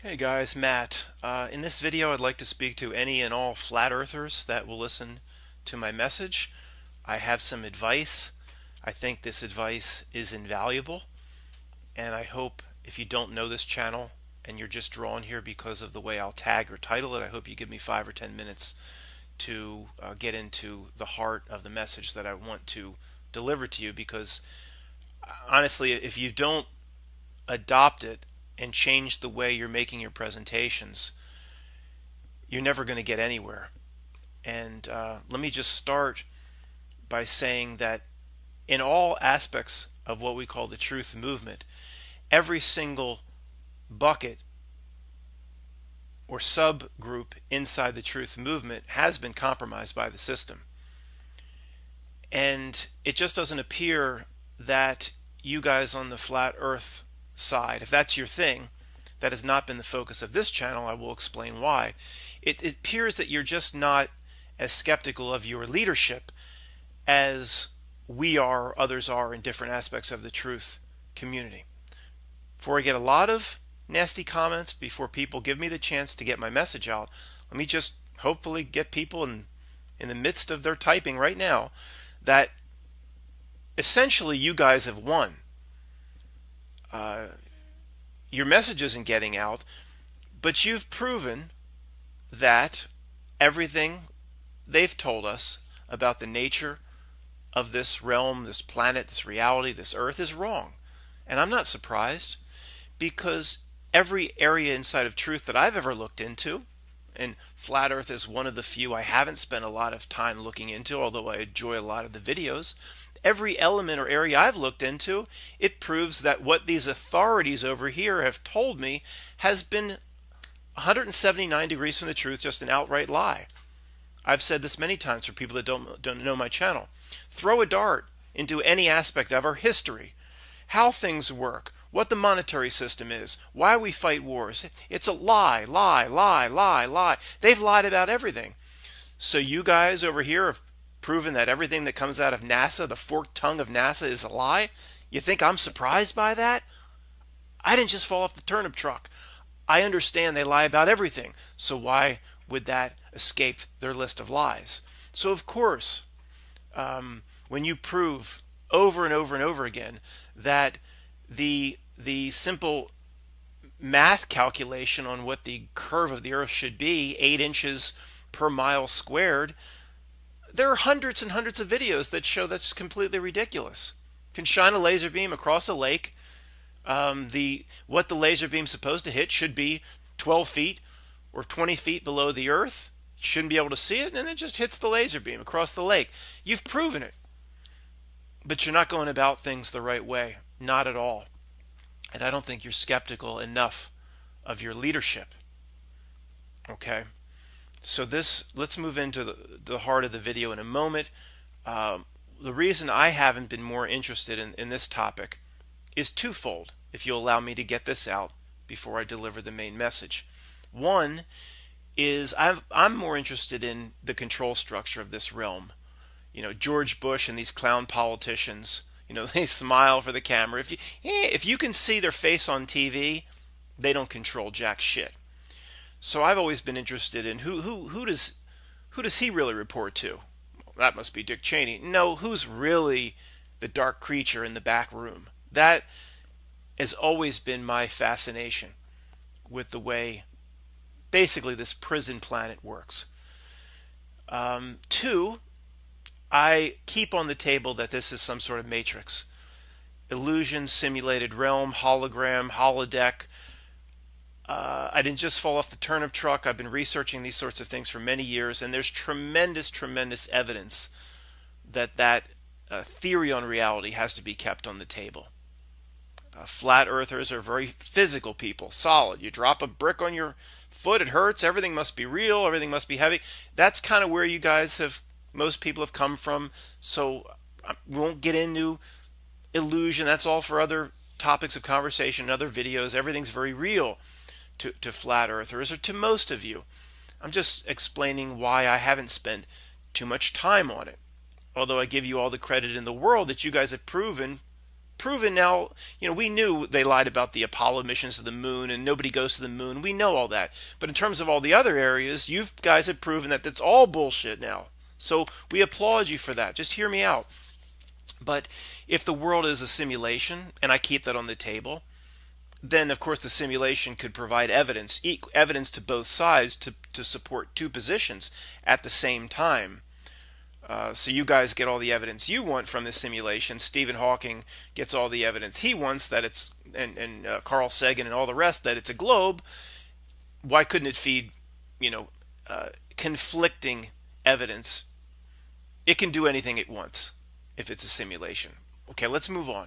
Hey guys, Matt. In this video, I'd like to speak to any and all flat earthers that will listen to my message. I have some advice. I think this advice is invaluable, and I hope if you don't know this channel and you're just drawn here because of the way I'll tag or title it, I hope you give me 5 or 10 minutes to get into the heart of the message that I want to deliver to you, because honestly, if you don't adopt it and change the way you're making your presentations, you're never going to get anywhere. And let me just start by saying that in all aspects of what we call the truth movement, every single bucket or subgroup inside the truth movement has been compromised by the system. And it just doesn't appear that you guys on the flat earth side, if that's your thing, that has not been the focus of this channel. I will explain why. It appears that you're just not as skeptical of your leadership as we are, or others are, in different aspects of the truth community. Before I get a lot of nasty comments, before people give me the chance to get my message out, let me just hopefully get people in the midst of their typing right now that essentially you guys have won. Your message isn't getting out, but you've proven that everything they've told us about the nature of this realm, this planet, this reality, this earth is wrong. And I'm not surprised, because every area inside of truth that I've ever looked into, and flat earth is one of the few I haven't spent a lot of time looking into, although I enjoy a lot of the videos, every element or area I've looked into, it proves that what these authorities over here have told me has been 179 degrees from the truth, just an outright lie. I've said this many times for people that don't know my channel. Throw a dart into any aspect of our history, how things work, what the monetary system is, why we fight wars. It's a lie, lie, lie, lie, lie. They've lied about everything. So you guys over here have proven that everything that comes out of NASA, the forked tongue of NASA, is a lie? You think I'm surprised by that? I didn't just fall off the turnip truck. I understand they lie about everything. So why would that escape their list of lies? So of course, when you prove over and over and over again that the simple math calculation on what the curve of the earth should be, 8 inches per mile squared, there are hundreds and hundreds of videos that show that's completely ridiculous. Can shine a laser beam across a lake. What the laser beam's supposed to hit should be 12 feet or 20 feet below the earth. You shouldn't be able to see it, and it just hits the laser beam across the lake. You've proven it. But you're not going about things the right way. Not at all. And I don't think you're skeptical enough of your leadership. Okay? So let's move into the heart of the video in a moment. The reason I haven't been more interested in this topic is twofold, if you'll allow me to get this out before I deliver the main message. One is I'm more interested in the control structure of this realm. You know, George Bush and these clown politicians, you know, they smile for the camera. If you can see their face on TV, they don't control jack shit. So I've always been interested in who does he really report to? Well, that must be Dick Cheney. No, who's really the dark creature in the back room? That has always been my fascination with the way basically this prison planet works. Two, I keep on the table that this is some sort of matrix. Illusion, simulated realm, hologram, holodeck. I didn't just fall off the turnip truck. I've been researching these sorts of things for many years, and there's tremendous, tremendous evidence that theory on reality has to be kept on the table. Flat earthers are very physical people, solid. You drop a brick on your foot, it hurts. Everything must be real. Everything must be heavy. That's kind of where you guys most people have come from. So we won't get into illusion. That's all for other topics of conversation, other videos. Everything's very real to flat earthers, or to most of you. I'm just explaining why I haven't spent too much time on it. Although I give you all the credit in the world that you guys have proven proven now. We knew they lied about the Apollo missions to the moon and nobody goes to the moon. We know all that. But in terms of all the other areas, you guys have proven that that's all bullshit now. So we applaud you for that. Just hear me out. But if the world is a simulation, and I keep that on the table, then of course the simulation could provide evidence to both sides to support two positions at the same time. So you guys get all the evidence you want from this simulation. Stephen Hawking gets all the evidence he wants that it's, and Carl Sagan and all the rest, that it's a globe. Why couldn't it feed, conflicting evidence? It can do anything it wants if it's a simulation. Okay, let's move on.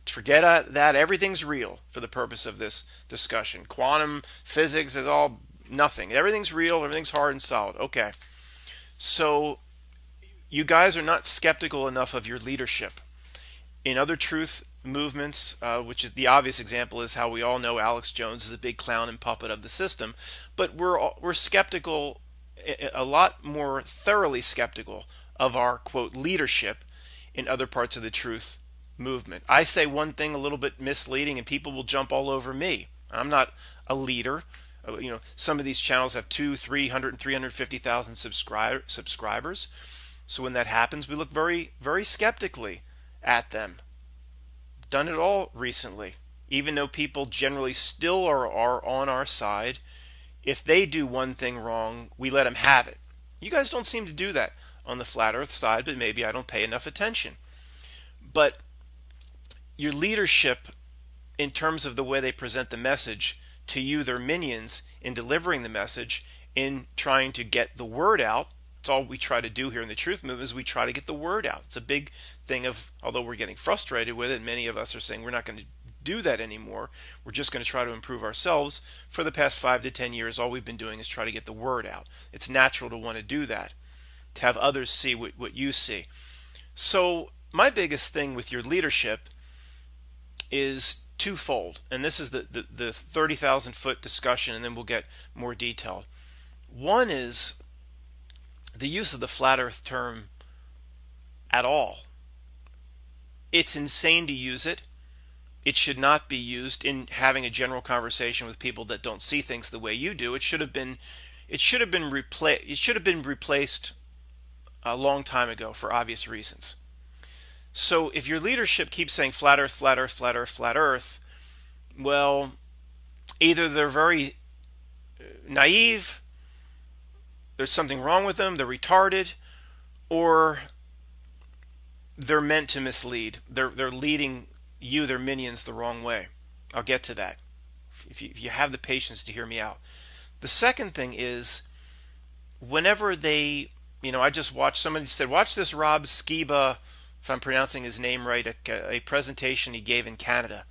Forget that. Everything's real for the purpose of this discussion. Quantum physics is all nothing. Everything's real. Everything's hard and solid. Okay. So you guys are not skeptical enough of your leadership. In other truth movements, which is the obvious example is how we all know Alex Jones is a big clown and puppet of the system, but we're skeptical, a lot more thoroughly skeptical of our, quote, leadership in other parts of the truth movement. I say one thing a little bit misleading and people will jump all over me. I'm not a leader. Some of these channels have 200, 300, and 350,000 subscribers. So when that happens, we look very, very skeptically at them. Done it all recently. Even though people generally still are on our side, if they do one thing wrong, we let them have it. You guys don't seem to do that on the flat earth side, but maybe I don't pay enough attention. But your leadership, in terms of the way they present the message to you, their minions, in delivering the message, in trying to get the word out, it's all we try to do here in the truth movement is we try to get the word out. It's a big thing of, although we're getting frustrated with it, many of us are saying we're not going to do that anymore. We're just going to try to improve ourselves. For the past 5 to 10 years, all we've been doing is try to get the word out. It's natural to want to do that, to have others see what you see. So my biggest thing with your leadership is twofold, and this is the 30,000 foot discussion, and then we'll get more detailed. One is the use of the flat earth term at all. It's insane to use it. It should not be used in having a general conversation with people that don't see things the way you do. It should have been replaced a long time ago for obvious reasons. So if your leadership keeps saying flat earth, flat earth, flat earth, flat earth, well, either they're very naive, there's something wrong with them, they're retarded, or they're meant to mislead. They're leading you, their minions, the wrong way. I'll get to that if you have the patience to hear me out. The second thing is, whenever they, I just watched, somebody said, watch this Rob Skiba, if I'm pronouncing his name right, a presentation he gave in Canada.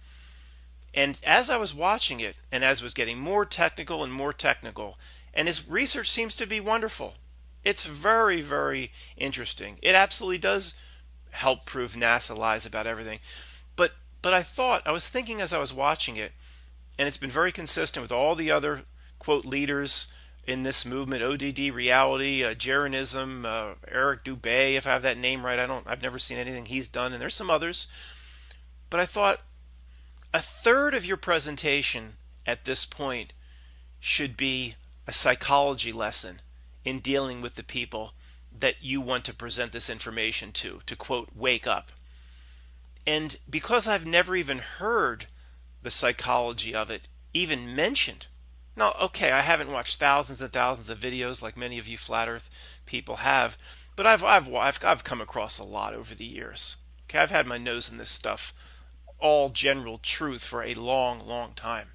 And as I was watching it, and as it was getting more technical and more technical, and his research seems to be wonderful. It's very, very interesting. It absolutely does help prove NASA lies about everything. But I was thinking as I was watching it, and it's been very consistent with all the other, quote, leaders in this movement, ODD Reality, Jeranism, Eric Dubay, if I have that name right. I've never seen anything he's done, and there's some others. But I thought a third of your presentation at this point should be a psychology lesson in dealing with the people that you want to present this information to quote, wake up. And because I've never even heard the psychology of it even mentioned. Now, okay, I haven't watched thousands and thousands of videos like many of you flat earth people have, but I've come across a lot over the years. Okay, I've had my nose in this stuff, all general truth, for a long, long time.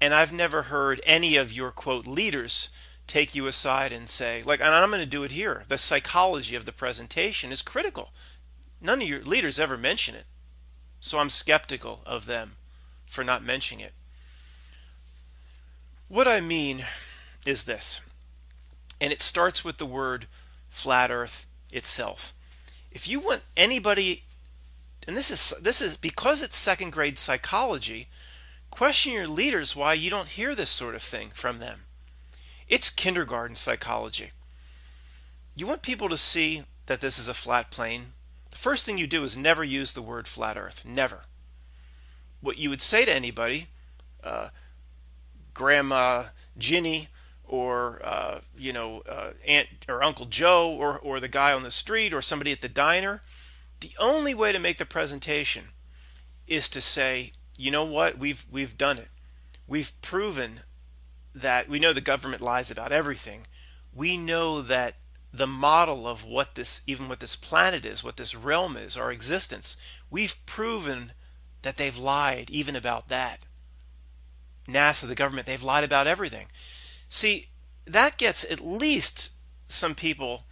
And I've never heard any of your, quote, leaders take you aside and say, like, and I'm going to do it here, the psychology of the presentation is critical. None of your leaders ever mention it. So I'm skeptical of them for not mentioning it. What I mean is this, and it starts with the word flat earth itself. If you want anybody, and this is because it's second grade psychology, question your leaders why you don't hear this sort of thing from them. It's kindergarten psychology. You want people to see that this is a flat plane, the first thing you do is never use the word flat earth. Never. What you would say to anybody, Grandma Ginny, or Aunt or Uncle Joe, or the guy on the street, or somebody at the diner, the only way to make the presentation is to say, you know what, we've done it. We've proven that we know the government lies about everything. We know that the model of what this planet is, what this realm is, our existence, we've proven that they've lied even about that. NASA, the government, they've lied about everything. See, that gets at least some people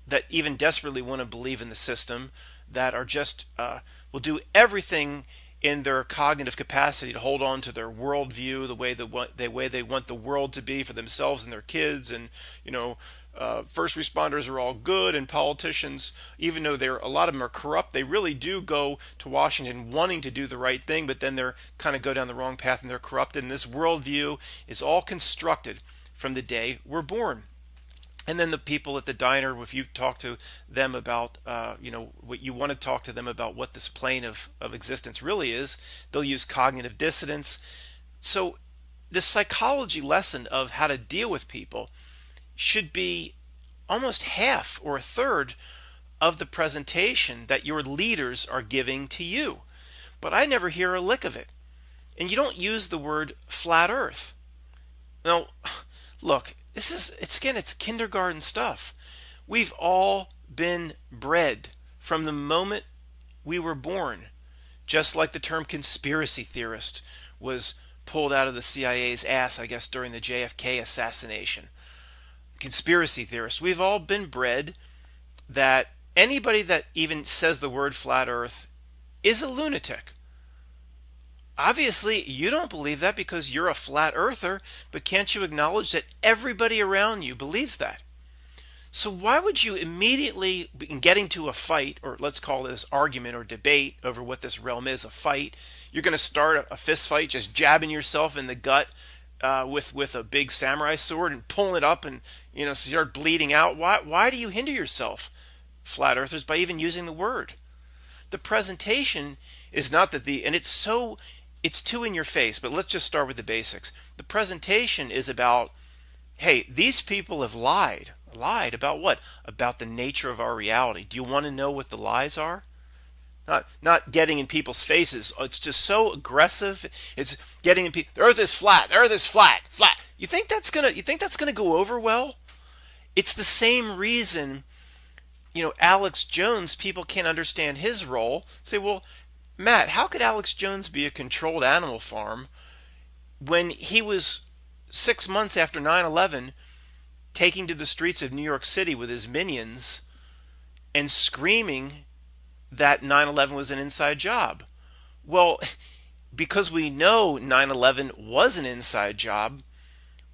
that even desperately want to believe in the system, that are just will do everything in their cognitive capacity to hold on to their worldview, the way they want the world to be for themselves and their kids, and first responders are all good, and politicians, even though a lot of them are corrupt, they really do go to Washington wanting to do the right thing, but then they're kind of go down the wrong path and they're corrupted. And this worldview is all constructed from the day we're born. And then the people at the diner, if you talk to them about, what you want to talk to them about what this plane of existence really is, they'll use cognitive dissonance. So this psychology lesson of how to deal with people should be almost half or a third of the presentation that your leaders are giving to you. But I never hear a lick of it. And you don't use the word flat earth. Now, look, it's kindergarten stuff. We've all been bred from the moment we were born, just like the term conspiracy theorist was pulled out of the CIA's ass, I guess, during the JFK assassination. Conspiracy theorists. We've all been bred that anybody that even says the word flat earth is a lunatic. Obviously, you don't believe that because you're a flat earther, but can't you acknowledge that everybody around you believes that? So why would you immediately, in getting to a fight, or let's call this argument or debate over what this realm is, a fight, you're going to start a fist fight just jabbing yourself in the gut with a big samurai sword and pulling it up and start bleeding out? Why do you hinder yourself, flat earthers, by even using the word? The presentation is not that and it's too in your face, but let's just start with the basics. The presentation is about, hey, these people have lied. Lied about what? About the nature of our reality. Do you want to know what the lies are? Not getting in people's faces. It's just so aggressive. It's getting in people. The earth is flat. The earth is flat. Flat. You think that's gonna go over well? It's the same reason, Alex Jones, people can't understand his role. Say, well, Matt, how could Alex Jones be a controlled animal farm when he was 6 months after 9/11 taking to the streets of New York City with his minions and screaming that 9/11 was an inside job? Well, because we know 9/11 was an inside job,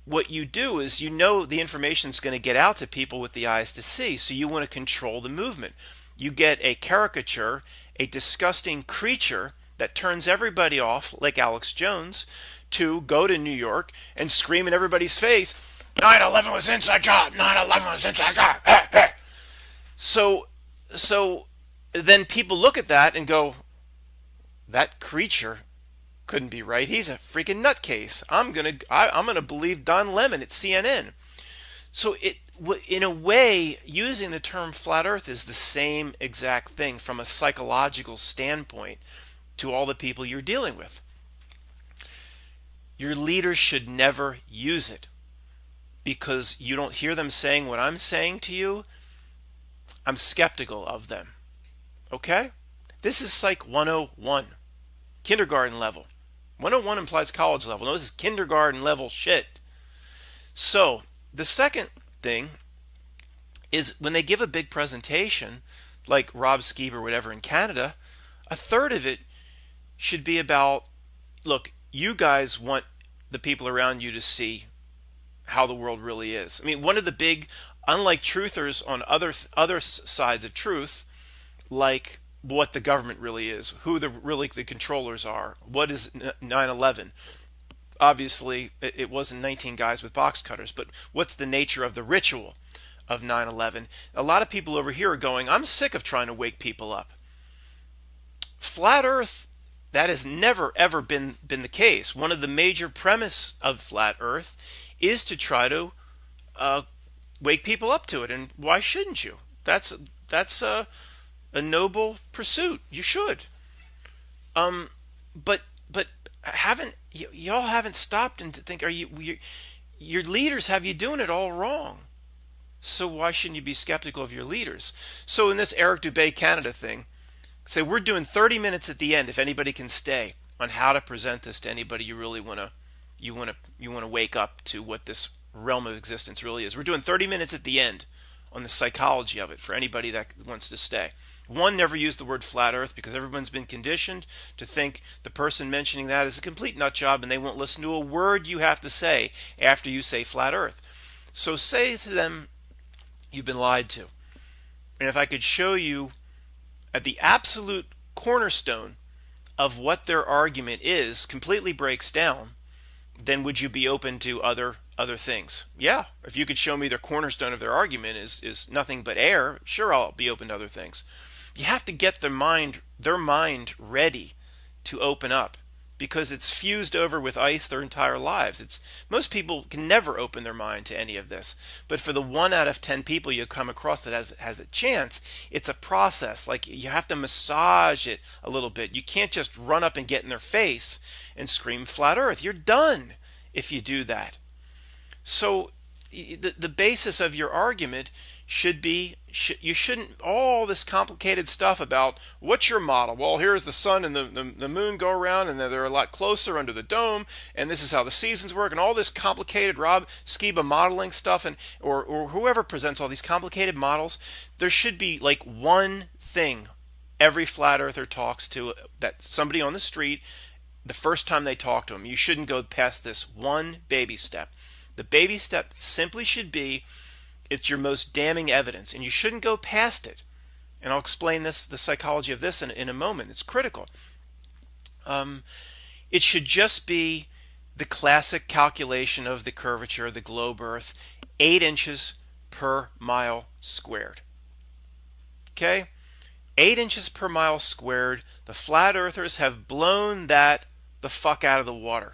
what you do is the information is going to get out to people with the eyes to see, so you want to control the movement. You get a caricature, a disgusting creature that turns everybody off, like Alex Jones, to go to New York and scream in everybody's face, 9/11 was inside job, 9/11 was inside job. So then people look at that and go, that creature couldn't be right. He's a freaking nutcase. I'm gonna believe Don Lemon at CNN. So in a way, using the term flat earth is the same exact thing from a psychological standpoint to all the people you're dealing with. Your leaders should never use it because you don't hear them saying what I'm saying to you. I'm skeptical of them. Okay? This is Psych 101, kindergarten level. 101 implies college level. No, this is kindergarten level shit. So the second thing is when they give a big presentation, like Rob Skeeb or whatever in Canada, a third of it should be about, look, you guys want the people around you to see how the world really is. I mean, one of the big, unlike truthers on other sides of truth, like what the government really is, who the controllers are, what is 9/11. Obviously, it wasn't 19 guys with box cutters, but what's the nature of the ritual of 9/11? A lot of people over here are going, I'm sick of trying to wake people up. Flat Earth, that has never ever been the case. One of the major premise of flat Earth is to try to uh, wake people up to it, and why shouldn't you? That's a noble pursuit. You should. Um, but haven't y'all haven't stopped and to think, are your leaders have you doing it all wrong? So why shouldn't you be skeptical of your leaders? So in this Eric Dubay Canada thing, say we're doing 30 minutes at the end if anybody can stay on how to present this to anybody you really want to wake up to what this realm of existence really is. We're doing 30 minutes at the end on the psychology of it for anybody that wants to stay. One, never use the word flat earth because everyone's been conditioned to think the person mentioning that is a complete nut job and they won't listen to a word you have to say after you say flat earth. So say to them, you've been lied to. And if I could show you at the absolute cornerstone of what their argument is completely breaks down, then would you be open to other things? Yeah, if you could show me the cornerstone of their argument is nothing but air, sure, I'll be open to other things. You have to get their mind ready to open up because it's fused over with ice their entire lives. It's most people can never open their mind to any of this. But for the 1 out of 10 people you come across that has a chance, it's a process. Like you have to massage it a little bit. You can't just run up and get in their face and scream flat earth. You're done if you do that. So the basis of your argument should be you shouldn't all this complicated stuff about what's your model. Well, here's the sun and the moon go around and they're a lot closer under the dome and this is how the seasons work and all this complicated Rob Skiba modeling stuff and or whoever presents all these complicated models. There should be like one thing every flat earther talks to, that somebody on the street, the first time they talk to them, you shouldn't go past this one baby step. The baby step simply should be, it's your most damning evidence, and you shouldn't go past it. And I'll explain the psychology of this in a moment. It's critical. It should just be the classic calculation of the curvature of the globe Earth, 8 inches per mile squared. Okay? 8 inches per mile squared. The flat earthers have blown that the fuck out of the water.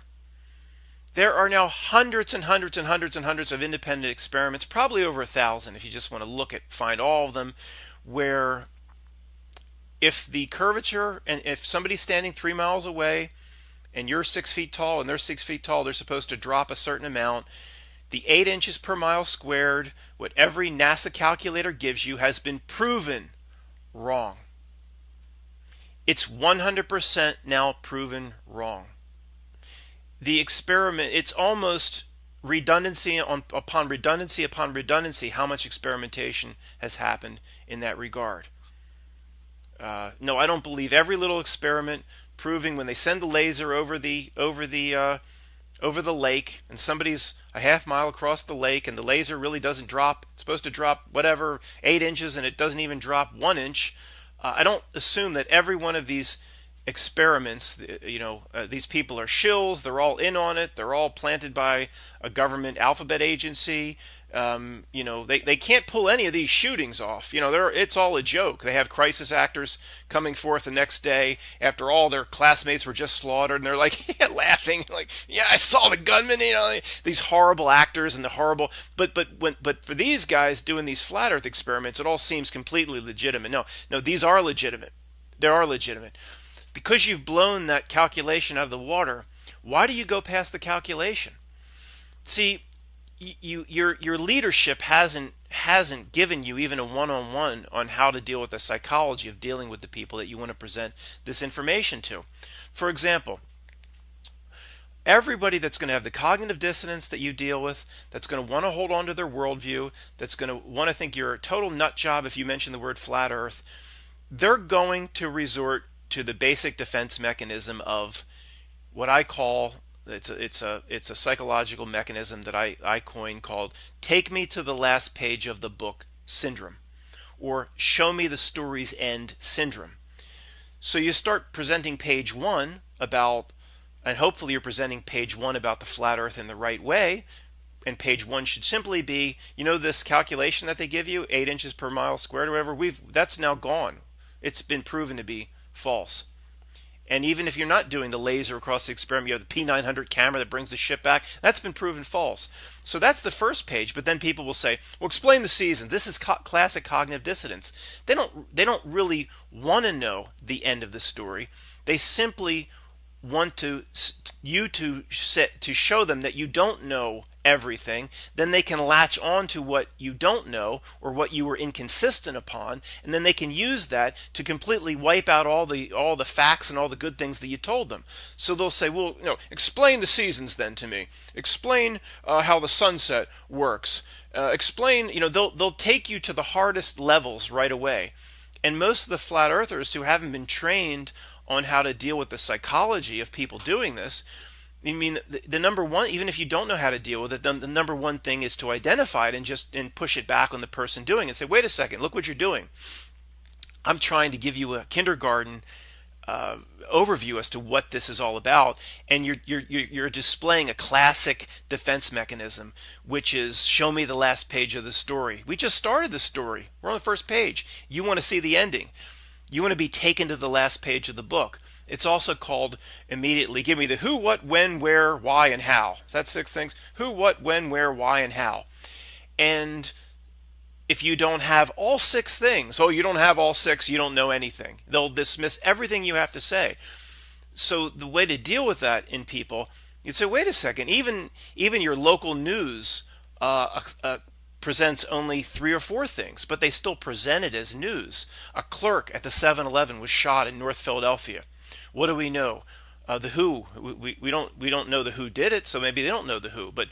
There are now hundreds and hundreds and hundreds and hundreds of independent experiments, probably over 1,000 if you just want to find all of them, where if the curvature, and if somebody's standing 3 miles away and you're 6 feet tall and they're 6 feet tall, they're supposed to drop a certain amount. The 8 inches per mile squared, what every NASA calculator gives you, has been proven wrong. It's 100% now proven wrong. The experiment, it's almost redundancy upon redundancy upon redundancy how much experimentation has happened in that regard. No, I don't believe every little experiment proving when they send the laser over the lake and somebody's a half mile across the lake and the laser really doesn't drop. It's supposed to drop whatever 8 inches and it doesn't even drop 1 inch. I don't assume that every one of these experiments, these people are shills. They're all in on it. They're all planted by a government alphabet agency. They can't pull any of these shootings off. It's all a joke. They have crisis actors coming forth the next day after all their classmates were just slaughtered, and they're like laughing, like, yeah, I saw the gunman. These horrible actors and the horrible. But for these guys doing these flat Earth experiments, it all seems completely legitimate. No, these are legitimate. They are legitimate. Because you've blown that calculation out of the water, why do you go past the calculation? See, your leadership hasn't given you even a one-on-one on how to deal with the psychology of dealing with the people that you want to present this information to. For example, everybody that's going to have the cognitive dissonance that you deal with, that's going to want to hold on to their worldview, that's going to want to think you're a total nut job if you mention the word flat Earth, they're going to resort to the basic defense mechanism of what I call, it's a psychological mechanism that I coined called "take me to the last page of the book" syndrome, or "show me the story's end" syndrome. So you start presenting page 1 about, and hopefully you're presenting page 1 about the flat Earth in the right way, and page 1 should simply be, this calculation that they give you, 8 inches per mile squared or whatever, that's now gone. It's been proven to be false. And even if you're not doing the laser across the experiment, you have the P900 camera that brings the ship back. That's been proven false. So that's the first page. But then people will say, "Well, explain the seasons." This is classic cognitive dissonance. They don't really want to know the end of the story. They simply want to show them that you don't know everything. Then they can latch on to what you don't know or what you were inconsistent upon, and then they can use that to completely wipe out all the facts and all the good things that you told them. So they'll say, "Well, explain the seasons then to me. Explain how the sunset works. Explain." They'll take you to the hardest levels right away. And most of the flat earthers who haven't been trained on how to deal with the psychology of people doing this, I mean, the number one, even if you don't know how to deal with it, the number one thing is to identify it and push it back on the person doing it and say, "Wait a second, look what you're doing. I'm trying to give you a kindergarten overview as to what this is all about, and you're displaying a classic defense mechanism, which is show me the last page of the story. We just started the story. We're on the first page. You want to see the ending. You want to be taken to the last page of the book." It's also called immediately, give me the who, what, when, where, why, and how. Is that 6 things? Who, what, when, where, why, and how. And if you don't have all 6 things, you don't have all 6, you don't know anything. They'll dismiss everything you have to say. So the way to deal with that in people, you'd say, wait a second, even your local news presents only 3 or 4 things, but they still present it as news. A clerk at the 7-Eleven was shot in North Philadelphia. What do we know? The who. We don't know the who did it, so maybe they don't know the who. But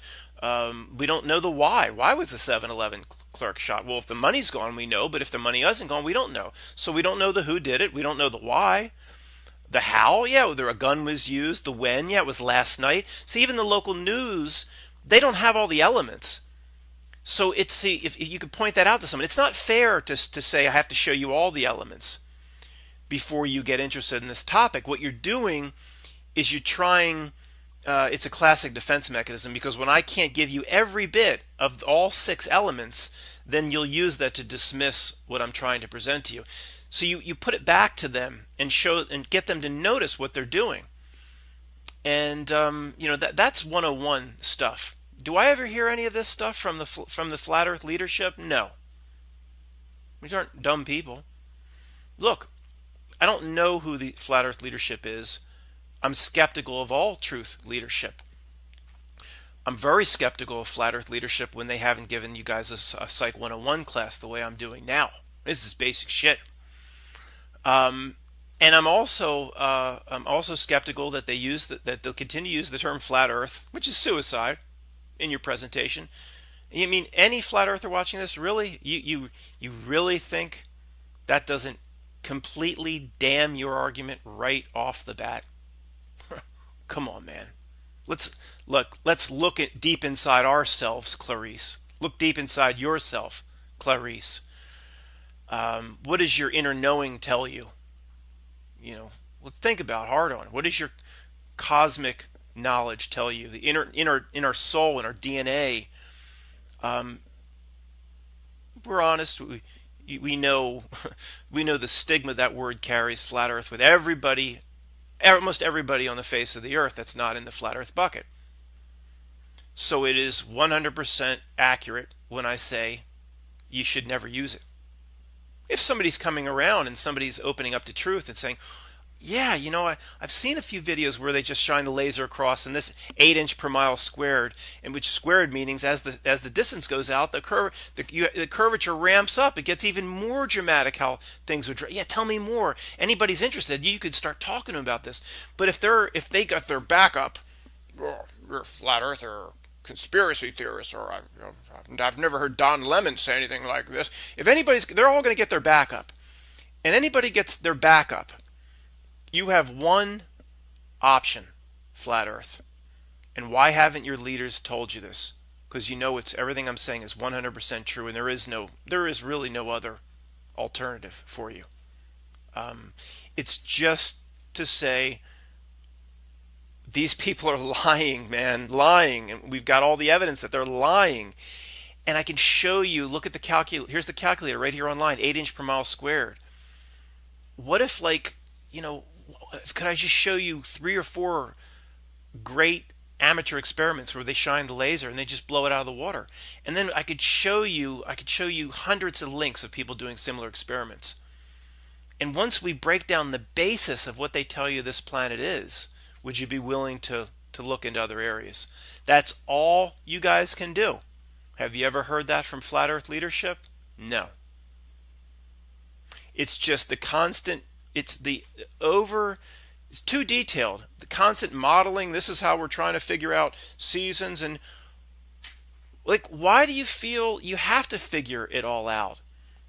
we don't know the why. Why was the 7-Eleven clerk shot? Well, if the money's gone, we know. But if the money hasn't gone, we don't know. So we don't know the who did it. We don't know the why. The how, yeah, a gun was used. The when, yeah, it was last night. So even the local news, they don't have all the elements. So if you could point that out to someone, it's not fair to say I have to show you all the elements before you get interested in this topic. What you're doing is you're trying, it's a classic defense mechanism, because when I can't give you every bit of all 6 elements, then you'll use that to dismiss what I'm trying to present to you. So you put it back to them and show and get them to notice what they're doing. And that's 101 stuff. Do I ever hear any of this stuff from the flat earth leadership? No. These aren't dumb people. Look, I don't know who the flat earth leadership is. I'm skeptical of all truth leadership. I'm very skeptical of flat earth leadership when they haven't given you guys a Psych 101 class the way I'm doing now. This is basic shit. And I'm also skeptical that that they'll continue to use the term flat earth, which is suicide, in your presentation. You mean any flat earther watching this, really? You really think that doesn't completely damn your argument right off the bat? Come on, man. Let's look at deep inside ourselves, Clarice. Look deep inside yourself, Clarice. What does your inner knowing tell you? Let's think about hard on it. What does your cosmic knowledge tell you? The inner soul, in our DNA. We're honest. We know the stigma that word carries, flat earth, with everybody, almost everybody on the face of the earth that's not in the flat earth bucket. So it is 100% accurate when I say you should never use it. If somebody's coming around and somebody's opening up to truth and saying, yeah, I've seen a few videos where they just shine the laser across, and this 8" per mile squared, and which squared means as the distance goes out, the curvature ramps up. It gets even more dramatic how things would. Yeah, tell me more. Anybody's interested, you could start talking to them about this. But if they got their back up, you're a flat earther, or conspiracy theorist, or I've never heard Don Lemon say anything like this. If they're all going to get their back up, and anybody gets their back up. You have one option, flat earth. And why haven't your leaders told you this? Because everything I'm saying is 100% true, and there is really no other alternative for you. It's just to say these people are lying, man, lying, and we've got all the evidence that they're lying. And I can show you, look at the calculator. Here's the calculator right here online, 8" per mile squared. What if, Could I just show you 3 or 4 great amateur experiments where they shine the laser and they just blow it out of the water? And then I could show you hundreds of links of people doing similar experiments. And once we break down the basis of what they tell you this planet is, would you be willing to look into other areas? That's all you guys can do. Have you ever heard that from flat earth leadership? No. It's just the constant, it's too detailed. The constant modeling, this is how we're trying to figure out seasons. And like, why do you feel you have to figure it all out?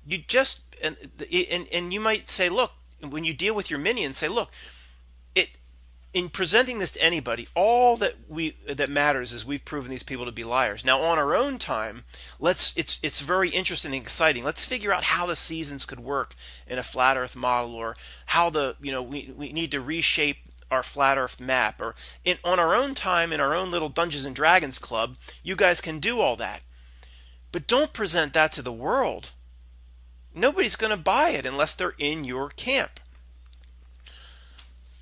You just, and you might say, look, when you deal with your minions, say, look, it, in presenting this to anybody, all that matters is we've proven these people to be liars. Now, on our own time, it's very interesting and exciting. Let's figure out how the seasons could work in a flat Earth model, or how we need to reshape our flat Earth map, or on our own time, in our own little Dungeons and Dragons club. You guys can do all that, but don't present that to the world. Nobody's going to buy it unless they're in your camp.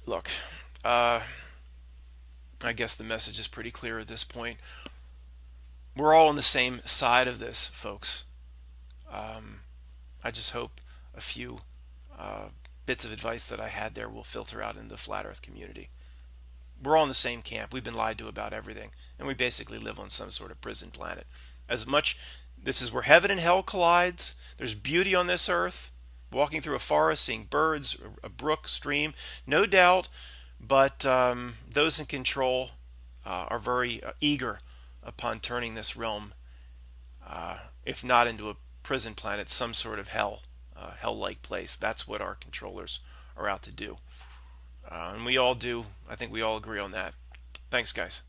Look, I guess the message is pretty clear at this point. We're all on the same side of this, folks. I just hope a few bits of advice that I had there will filter out into the flat Earth community. We're all in the same camp. We've been lied to about everything, and we basically live on some sort of prison planet. This is where heaven and hell collides. There's beauty on this earth. Walking through a forest, seeing birds, a brook, stream, no doubt. But those in control are very eager upon turning this realm, if not into a prison planet, some sort of hell-like place. That's what our controllers are out to do. And we all do. I think we all agree on that. Thanks, guys.